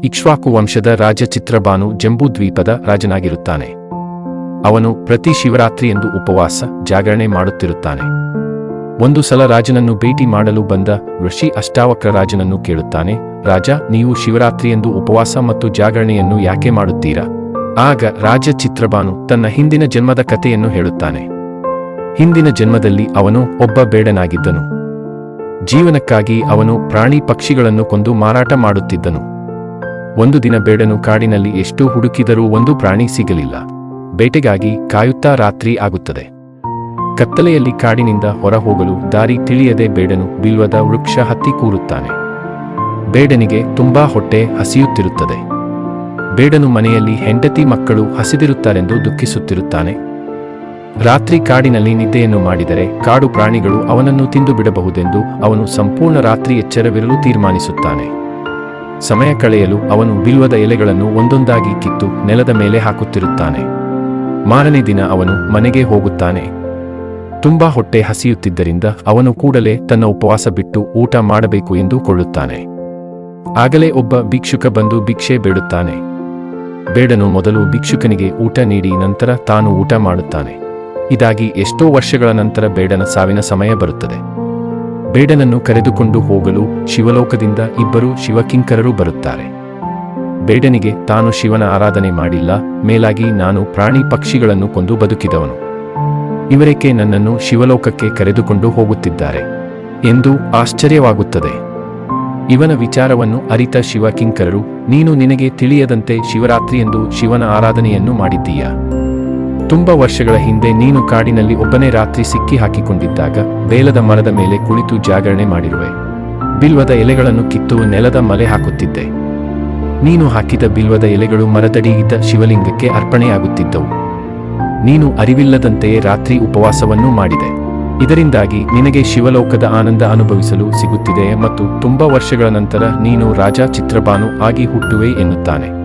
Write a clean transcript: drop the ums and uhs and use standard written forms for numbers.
ಇಕ್ಷ್ವಾಕು ವಂಶದ ರಾಜ ಚಿತ್ರಬಾನು ಜಂಬೂದ್ವೀಪದ ರಾಜನಾಗಿರುತ್ತಾನೆ. ಅವನು ಪ್ರತಿ ಶಿವರಾತ್ರಿಯಂದು ಉಪವಾಸ ಜಾಗರಣೆ ಮಾಡುತ್ತಿರುತ್ತಾನೆ. ಒಂದು ಸಲ ರಾಜನನ್ನು ಭೇಟಿ ಮಾಡಲು ಬಂದ ಋಷಿ ಅಷ್ಟಾವಕ್ರ ರಾಜನನ್ನು ಕೇಳುತ್ತಾನೆ, ರಾಜ, ನೀವು ಶಿವರಾತ್ರಿಯಂದು ಉಪವಾಸ ಮತ್ತು ಜಾಗರಣೆಯನ್ನು ಯಾಕೆ ಮಾಡುತ್ತೀರಾ? ಆಗ ರಾಜ ಚಿತ್ರಬಾನು ತನ್ನ ಹಿಂದಿನ ಜನ್ಮದ ಕಥೆಯನ್ನು ಹೇಳುತ್ತಾನೆ. ಹಿಂದಿನ ಜನ್ಮದಲ್ಲಿ ಅವನು ಒಬ್ಬ ಬೇಡನಾಗಿದ್ದನು. ಜೀವನಕ್ಕಾಗಿ ಅವನು ಪ್ರಾಣಿ ಪಕ್ಷಿಗಳನ್ನು ಕೊಂದು ಮಾರಾಟ ಮಾಡುತ್ತಿದ್ದನು. ಒಂದು ದಿನ ಬೇಡನು ಕಾಡಿನಲ್ಲಿ ಎಷ್ಟು ಹುಡುಕಿದರೂ ಒಂದು ಪ್ರಾಣಿ ಸಿಗಲಿಲ್ಲ. ಬೇಟೆಗಾಗಿ ಕಾಯುತ್ತಾ ರಾತ್ರಿ ಆಗುತ್ತದೆ. ಕತ್ತಲೆಯಲ್ಲಿ ಕಾಡಿನಿಂದ ಹೊರ ಹೋಗಲು ದಾರಿ ತಿಳಿಯದೆ ಬೇಡನು ಬಿಲ್ವದ ವೃಕ್ಷ ಹತ್ತಿ ಕೂರುತ್ತಾನೆ. ಬೇಡನಿಗೆ ತುಂಬಾ ಹೊಟ್ಟೆ ಹಸಿಯುತ್ತಿರುತ್ತದೆ. ಬೇಡನು ಮನೆಯಲ್ಲಿ ಹೆಂಡತಿ ಮಕ್ಕಳು ಹಸಿದಿರುತ್ತಾರೆಂದು ದುಃಖಿಸುತ್ತಿರುತ್ತಾನೆ. ರಾತ್ರಿ ಕಾಡಿನಲ್ಲಿ ನಿದ್ದೆಯನ್ನು ಮಾಡಿದರೆ ಕಾಡು ಪ್ರಾಣಿಗಳು ಅವನನ್ನು ತಿಂದು ಬಿಡಬಹುದೆಂದು ಅವನು ಸಂಪೂರ್ಣ ರಾತ್ರಿ ಎಚ್ಚರವಿರಲು ತೀರ್ಮಾನಿಸುತ್ತಾನೆ. ಸಮಯ ಕಳೆಯಲು ಅವನು ಬಿಲ್ವದ ಎಲೆಗಳನ್ನು ಒಂದೊಂದಾಗಿ ಕಿತ್ತು ನೆಲದ ಮೇಲೆ ಹಾಕುತ್ತಿರುತ್ತಾನೆ. ಮಾರನೇ ದಿನ ಅವನು ಮನೆಗೆ ಹೋಗುತ್ತಾನೆ. ತುಂಬಾ ಹೊಟ್ಟೆ ಹಸಿಯುತ್ತಿದ್ದರಿಂದ ಅವನು ಕೂಡಲೇ ತನ್ನ ಉಪವಾಸ ಬಿಟ್ಟು ಊಟ ಮಾಡಬೇಕು ಎಂದು ಕೊಳ್ಳುತ್ತಾನೆ. ಆಗಲೇ ಒಬ್ಬ ಭಿಕ್ಷುಕ ಬಂದು ಭಿಕ್ಷೆ ಬೇಡುತ್ತಾನೆ. ಬೇಡನು ಮೊದಲು ಭಿಕ್ಷುಕನಿಗೆ ಊಟ ನೀಡಿ ನಂತರ ತಾನು ಊಟ ಮಾಡುತ್ತಾನೆ. ಇದಾಗಿ ಎಷ್ಟೋ ವರ್ಷಗಳ ನಂತರ ಬೇಡನ ಸಾವಿನ ಸಮಯ ಬರುತ್ತದೆ. ಬೇಡನನ್ನು ಕರೆದುಕೊಂಡು ಹೋಗಲು ಶಿವಲೋಕದಿಂದ ಇಬ್ಬರು ಶಿವಕಿಂಕರರು ಬರುತ್ತಾರೆ. ಬೇಡನಿಗೆ ತಾನು ಶಿವನ ಆರಾಧನೆ ಮಾಡಿಲ್ಲ, ಮೇಲಾಗಿ ನಾನು ಪ್ರಾಣಿ ಪಕ್ಷಿಗಳನ್ನು ಕೊಂದು ಬದುಕಿದವನು. ಇವರೇಕೆ ನನ್ನನ್ನು ಶಿವಲೋಕಕ್ಕೆ ಕರೆದುಕೊಂಡು ಹೋಗುತ್ತಿದ್ದಾರೆ ಎಂದು ಆಶ್ಚರ್ಯವಾಗುತ್ತದೆ. ಇವನ ವಿಚಾರವನ್ನು ಅರಿತ ಶಿವಕಿಂಕರರು, ನೀನು ನಿನಗೆ ತಿಳಿಯದಂತೆ ಶಿವರಾತ್ರಿಯೆಂದು ಶಿವನ ಆರಾಧನೆಯನ್ನು ಮಾಡಿದ್ದೀಯಾ? ತುಂಬ ವರ್ಷಗಳ ಹಿಂದೆ ನೀನು ಕಾಡಿನಲ್ಲಿ ಒಬ್ಬನೇ ರಾತ್ರಿ ಸಿಕ್ಕಿ ಹಾಕಿಕೊಂಡಿದ್ದಾಗ ಬೇಲದ ಮರದ ಮೇಲೆ ಕುಳಿತು ಜಾಗರಣೆ ಮಾಡಿರುವೆ. ಬಿಲ್ವದ ಎಲೆಗಳನ್ನು ಕಿತ್ತು ನೆಲದ ಮಲೆ ಹಾಕುತ್ತಿದ್ದೆ. ನೀನು ಹಾಕಿದ ಬಿಲ್ವದ ಎಲೆಗಳು ಮರದಡಿ ಇದ್ದ ಶಿವಲಿಂಗಕ್ಕೆ ಅರ್ಪಣೆಯಾಗುತ್ತಿದ್ದವು. ನೀನು ಅರಿವಿಲ್ಲದಂತೆಯೇ ರಾತ್ರಿ ಉಪವಾಸವನ್ನೂ ಮಾಡಿದೆ. ಇದರಿಂದಾಗಿ ನಿನಗೆ ಶಿವಲೋಕದ ಆನಂದ ಅನುಭವಿಸಲು ಸಿಗುತ್ತಿದೆ ಮತ್ತು ತುಂಬ ವರ್ಷಗಳ ನಂತರ ನೀನು ರಾಜ ಚಿತ್ರಬಾನು ಆಗಿ ಹುಟ್ಟುವೆ ಎನ್ನುತ್ತಾನೆ.